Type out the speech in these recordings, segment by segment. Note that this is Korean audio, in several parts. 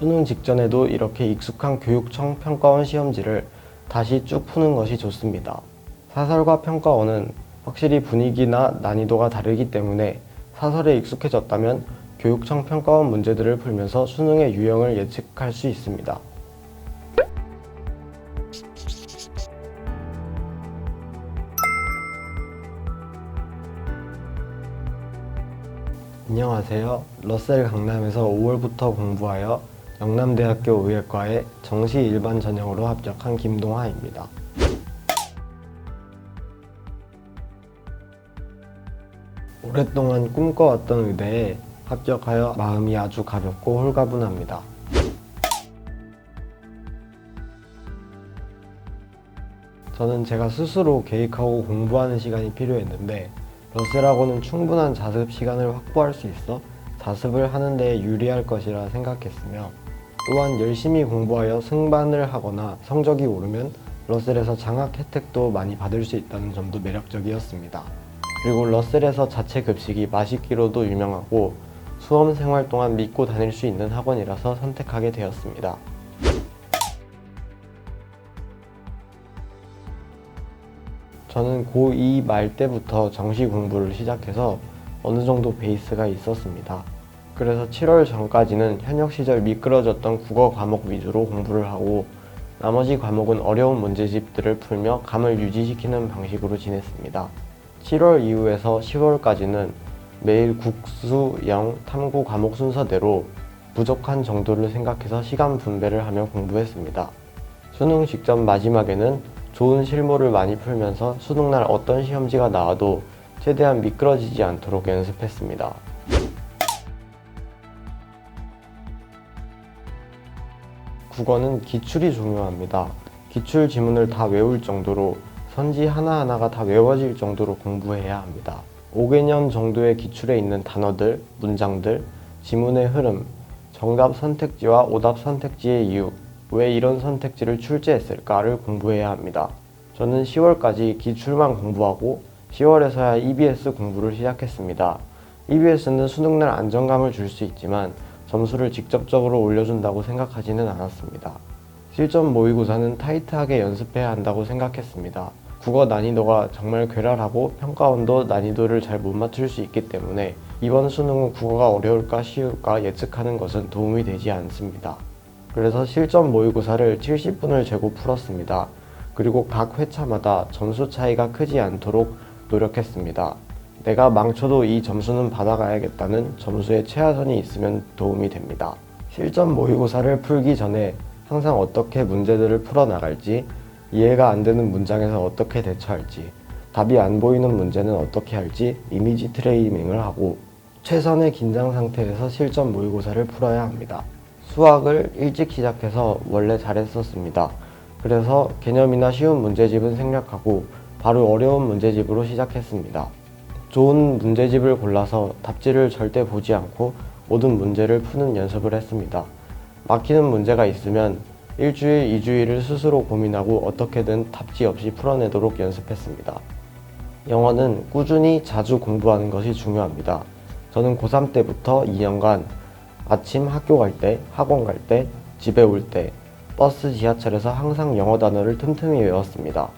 수능 직전에도 이렇게 익숙한 교육청 평가원 시험지를 다시 쭉 푸는 것이 좋습니다. 사설과 평가원은 확실히 분위기나 난이도가 다르기 때문에 사설에 익숙해졌다면 교육청 평가원 문제들을 풀면서 수능의 유형을 예측할 수 있습니다. 안녕하세요. 러셀 강남에서 5월부터 공부하여 영남대학교 의예과에 정시 일반 전형으로 합격한 김동하입니다. 오랫동안 꿈꿔왔던 의대에 합격하여 마음이 아주 가볍고 홀가분합니다. 저는 제가 스스로 계획하고 공부하는 시간이 필요했는데 러셀하고는 충분한 자습 시간을 확보할 수 있어 자습을 하는 데 유리할 것이라 생각했으며 또한 열심히 공부하여 승반을 하거나 성적이 오르면 러셀에서 장학 혜택도 많이 받을 수 있다는 점도 매력적이었습니다. 그리고 러셀에서 자체 급식이 맛있기로도 유명하고 수험 생활 동안 믿고 다닐 수 있는 학원이라서 선택하게 되었습니다. 저는 고2 말 때부터 정시 공부를 시작해서 어느 정도 베이스가 있었습니다. 그래서 7월 전까지는 현역 시절 미끄러졌던 국어 과목 위주로 공부를 하고 나머지 과목은 어려운 문제집들을 풀며 감을 유지시키는 방식으로 지냈습니다. 7월 이후에서 10월까지는 매일 국수, 영, 탐구 과목 순서대로 부족한 정도를 생각해서 시간 분배를 하며 공부했습니다. 수능 직전 마지막에는 좋은 실무를 많이 풀면서 수능날 어떤 시험지가 나와도 최대한 미끄러지지 않도록 연습했습니다. 국어는 기출이 중요합니다. 기출 지문을 다 외울 정도로 선지 하나하나가 다 외워질 정도로 공부해야 합니다. 5개년 정도의 기출에 있는 단어들, 문장들, 지문의 흐름, 정답 선택지와 오답 선택지의 이유, 왜 이런 선택지를 출제했을까를 공부해야 합니다. 저는 10월까지 기출만 공부하고 10월에서야 EBS 공부를 시작했습니다. EBS는 수능날 안정감을 줄 수 있지만 점수를 직접적으로 올려준다고 생각하지는 않았습니다. 실전 모의고사는 타이트하게 연습해야 한다고 생각했습니다. 국어 난이도가 정말 괴랄하고 평가원도 난이도를 잘 못 맞출 수 있기 때문에 이번 수능은 국어가 어려울까 쉬울까 예측하는 것은 도움이 되지 않습니다. 그래서 실전 모의고사를 70분을 재고 풀었습니다. 그리고 각 회차마다 점수 차이가 크지 않도록 노력했습니다. 내가 망쳐도 이 점수는 받아가야겠다는 점수의 최하선이 있으면 도움이 됩니다. 실전 모의고사를 풀기 전에 항상 어떻게 문제들을 풀어나갈지, 이해가 안 되는 문장에서 어떻게 대처할지, 답이 안 보이는 문제는 어떻게 할지 이미지 트레이닝을 하고 최선의 긴장 상태에서 실전 모의고사를 풀어야 합니다. 수학을 일찍 시작해서 원래 잘했었습니다. 그래서 개념이나 쉬운 문제집은 생략하고 바로 어려운 문제집으로 시작했습니다. 좋은 문제집을 골라서 답지를 절대 보지 않고 모든 문제를 푸는 연습을 했습니다. 막히는 문제가 있으면 일주일, 2주일을 스스로 고민하고 어떻게든 답지 없이 풀어내도록 연습했습니다. 영어는 꾸준히 자주 공부하는 것이 중요합니다. 저는 고3 때부터 2년간 아침 학교 갈 때, 학원 갈 때, 집에 올 때, 버스, 지하철에서 항상 영어 단어를 틈틈이 외웠습니다.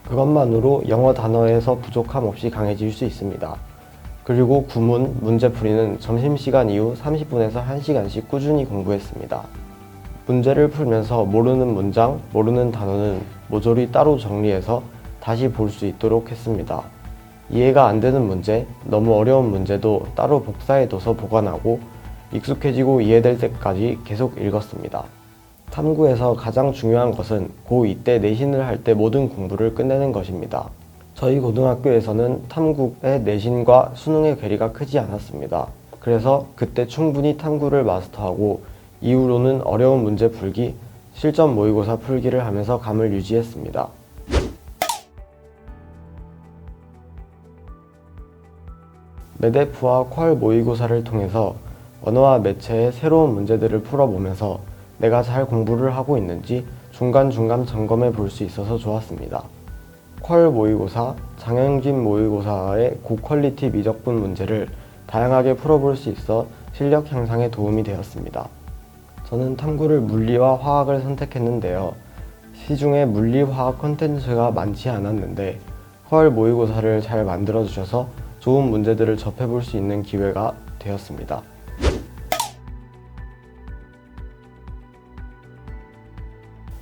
그것만으로 영어 단어에서 부족함 없이 강해질 수 있습니다. 그리고 구문, 문제풀이는 점심시간 이후 30분에서 1시간씩 꾸준히 공부했습니다. 문제를 풀면서 모르는 문장, 모르는 단어는 모조리 따로 정리해서 다시 볼 수 있도록 했습니다. 이해가 안 되는 문제, 너무 어려운 문제도 따로 복사해둬서 보관하고 익숙해지고 이해될 때까지 계속 읽었습니다. 탐구에서 가장 중요한 것은 고2 때 내신을 할 때 모든 공부를 끝내는 것입니다. 저희 고등학교에서는 탐구의 내신과 수능의 괴리가 크지 않았습니다. 그래서 그때 충분히 탐구를 마스터하고 이후로는 어려운 문제 풀기, 실전 모의고사 풀기를 하면서 감을 유지했습니다. 메데프와 퀄 모의고사를 통해서 언어와 매체의 새로운 문제들을 풀어보면서 내가 잘 공부를 하고 있는지 중간중간 점검해 볼 수 있어서 좋았습니다. 퀄 모의고사, 장영진 모의고사의 고퀄리티 미적분 문제를 다양하게 풀어볼 수 있어 실력 향상에 도움이 되었습니다. 저는 탐구를 물리와 화학을 선택했는데요. 시중에 물리, 화학 콘텐츠가 많지 않았는데 헐 모의고사를 잘 만들어 주셔서 좋은 문제들을 접해볼 수 있는 기회가 되었습니다.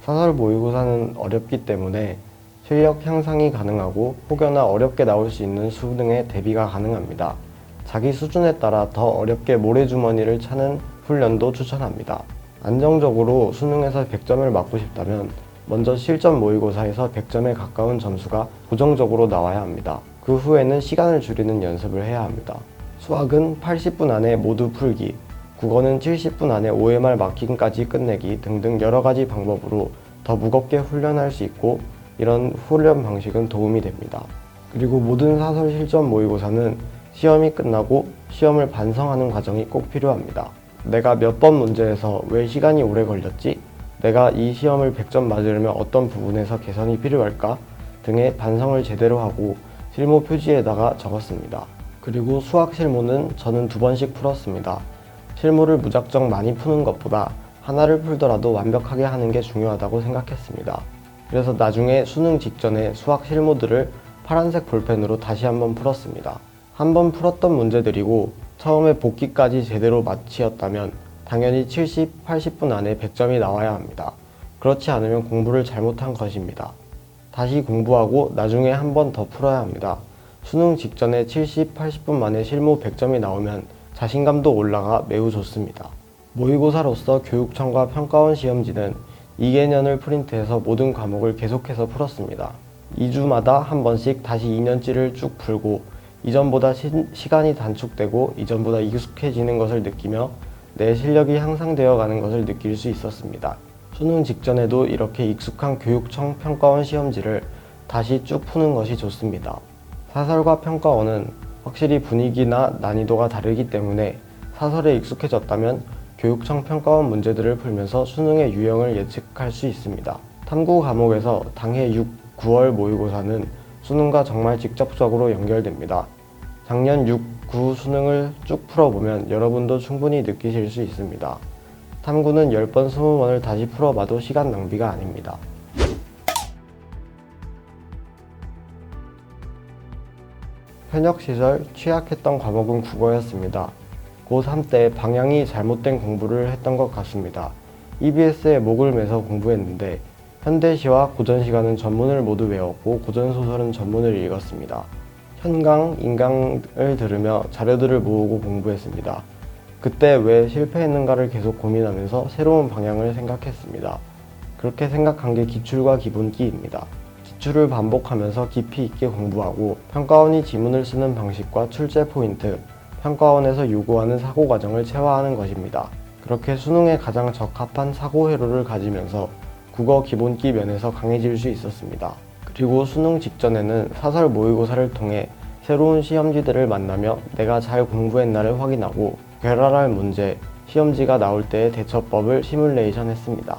사설 모의고사는 어렵기 때문에 실력 향상이 가능하고 혹여나 어렵게 나올 수 있는 수능에 대비가 가능합니다. 자기 수준에 따라 더 어렵게 모래주머니를 차는 훈련도 추천합니다. 안정적으로 수능에서 100점을 맞고 싶다면 먼저 실전 모의고사에서 100점에 가까운 점수가 고정적으로 나와야 합니다. 그 후에는 시간을 줄이는 연습을 해야 합니다. 수학은 80분 안에 모두 풀기, 국어는 70분 안에 OMR 마킹까지 끝내기 등등 여러 가지 방법으로 더 무겁게 훈련할 수 있고 이런 훈련 방식은 도움이 됩니다. 그리고 모든 사설 실전 모의고사는 시험이 끝나고 시험을 반성하는 과정이 꼭 필요합니다. 내가 몇 번 문제에서 왜 시간이 오래 걸렸지? 내가 이 시험을 100점 맞으려면 어떤 부분에서 개선이 필요할까? 등의 반성을 제대로 하고 실무 표지에다가 적었습니다. 그리고 수학 실무는 저는 2번씩 풀었습니다. 실무를 무작정 많이 푸는 것보다 하나를 풀더라도 완벽하게 하는 게 중요하다고 생각했습니다. 그래서 나중에 수능 직전에 수학 실무들을 파란색 볼펜으로 다시 한번 풀었습니다. 한번 풀었던 문제들이고 처음에 복기까지 제대로 마치었다면 당연히 70, 80분 안에 100점이 나와야 합니다. 그렇지 않으면 공부를 잘못한 것입니다. 다시 공부하고 나중에 한 번 더 풀어야 합니다. 수능 직전에 70, 80분 만에 실무 100점이 나오면 자신감도 올라가 매우 좋습니다. 모의고사로서 교육청과 평가원 시험지는 2개년을 프린트해서 모든 과목을 계속해서 풀었습니다. 2주마다 한 번씩 다시 2년치를 쭉 풀고 이전보다 시간이 단축되고 이전보다 익숙해지는 것을 느끼며 내 실력이 향상되어 가는 것을 느낄 수 있었습니다. 수능 직전에도 이렇게 익숙한 교육청 평가원 시험지를 다시 쭉 푸는 것이 좋습니다. 사설과 평가원은 확실히 분위기나 난이도가 다르기 때문에 사설에 익숙해졌다면 교육청 평가원 문제들을 풀면서 수능의 유형을 예측할 수 있습니다. 탐구 과목에서 당해 6, 9월 모의고사는 수능과 정말 직접적으로 연결됩니다. 작년 6, 9 수능을 쭉 풀어보면 여러분도 충분히 느끼실 수 있습니다. 탐구는 10번, 20번을 다시 풀어봐도 시간 낭비가 아닙니다. 현역 시절 취약했던 과목은 국어였습니다. 고3 때 방향이 잘못된 공부를 했던 것 같습니다. EBS에 목을 매서 공부했는데 현대시와 고전시가는 전문을 모두 외웠고 고전소설은 전문을 읽었습니다. 현강, 인강을 들으며 자료들을 모으고 공부했습니다. 그때 왜 실패했는가를 계속 고민하면서 새로운 방향을 생각했습니다. 그렇게 생각한 게 기출과 기본기입니다. 기출을 반복하면서 깊이 있게 공부하고 평가원이 지문을 쓰는 방식과 출제 포인트, 평가원에서 요구하는 사고 과정을 체화하는 것입니다. 그렇게 수능에 가장 적합한 사고 회로를 가지면서 국어 기본기 면에서 강해질 수 있었습니다. 그리고 수능 직전에는 사설 모의고사를 통해 새로운 시험지들을 만나며 내가 잘 공부했나를 확인하고 괴랄할 문제, 시험지가 나올 때의 대처법을 시뮬레이션 했습니다.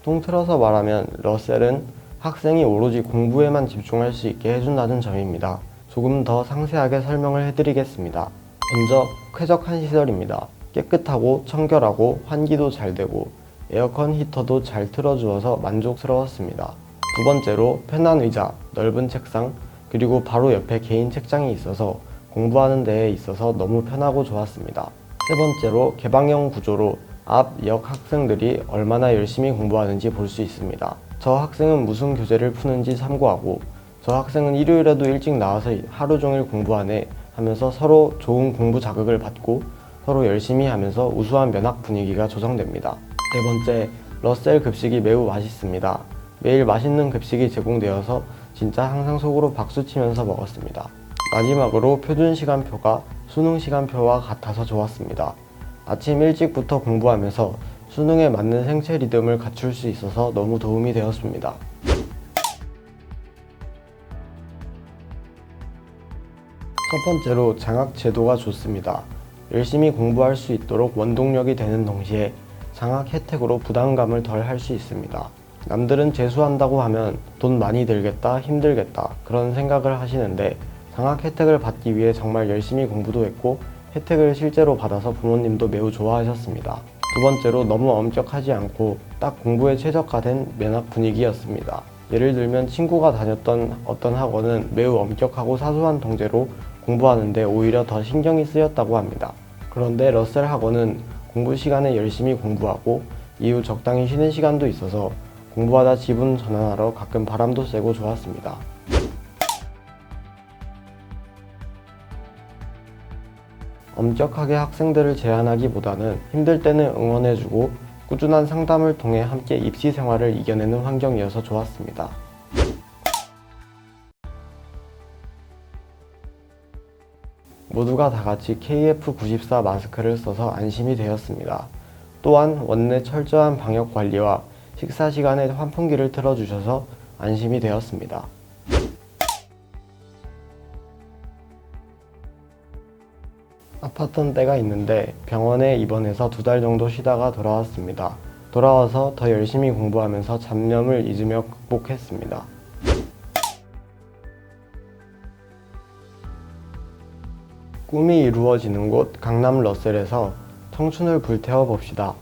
통틀어서 말하면 러셀은 학생이 오로지 공부에만 집중할 수 있게 해준다는 점입니다. 조금 더 상세하게 설명을 해드리겠습니다. 먼저 쾌적한 시설입니다. 깨끗하고 청결하고 환기도 잘 되고 에어컨 히터도 잘 틀어주어서 만족스러웠습니다. 두 번째로 편한 의자, 넓은 책상, 그리고 바로 옆에 개인 책장이 있어서 공부하는 데에 있어서 너무 편하고 좋았습니다. 세 번째로 개방형 구조로 앞, 역 학생들이 얼마나 열심히 공부하는지 볼 수 있습니다. 저 학생은 무슨 교재를 푸는지 참고하고 저 학생은 일요일에도 일찍 나와서 하루 종일 공부하네 하면서 서로 좋은 공부 자극을 받고 서로 열심히 하면서 우수한 면학 분위기가 조성됩니다. 네 번째, 러셀 급식이 매우 맛있습니다. 매일 맛있는 급식이 제공되어서 진짜 항상 속으로 박수치면서 먹었습니다. 마지막으로 표준 시간표가 수능 시간표와 같아서 좋았습니다. 아침 일찍부터 공부하면서 수능에 맞는 생체 리듬을 갖출 수 있어서 너무 도움이 되었습니다. 첫 번째로 장학 제도가 좋습니다. 열심히 공부할 수 있도록 원동력이 되는 동시에 장학 혜택으로 부담감을 덜 할 수 있습니다. 남들은 재수한다고 하면 돈 많이 들겠다, 힘들겠다 그런 생각을 하시는데 장학 혜택을 받기 위해 정말 열심히 공부도 했고 혜택을 실제로 받아서 부모님도 매우 좋아하셨습니다. 두 번째로 너무 엄격하지 않고 딱 공부에 최적화된 면학 분위기였습니다. 예를 들면 친구가 다녔던 어떤 학원은 매우 엄격하고 사소한 통제로 공부하는데 오히려 더 신경이 쓰였다고 합니다. 그런데 러셀 학원은 공부 시간에 열심히 공부하고 이후 적당히 쉬는 시간도 있어서 공부하다 집은 전환하러 가끔 바람도 쐬고 좋았습니다. 엄격하게 학생들을 제한하기보다는 힘들 때는 응원해주고 꾸준한 상담을 통해 함께 입시 생활을 이겨내는 환경이어서 좋았습니다. 모두가 다 같이 KF94 마스크를 써서 안심이 되었습니다. 또한 원내 철저한 방역 관리와 식사 시간에 환풍기를 틀어주셔서 안심이 되었습니다. 아팠던 때가 있는데 병원에 입원해서 2달 정도 쉬다가 돌아왔습니다. 돌아와서 더 열심히 공부하면서 잡념을 잊으며 극복했습니다. 꿈이 이루어지는 곳 강남 러셀에서 청춘을 불태워 봅시다.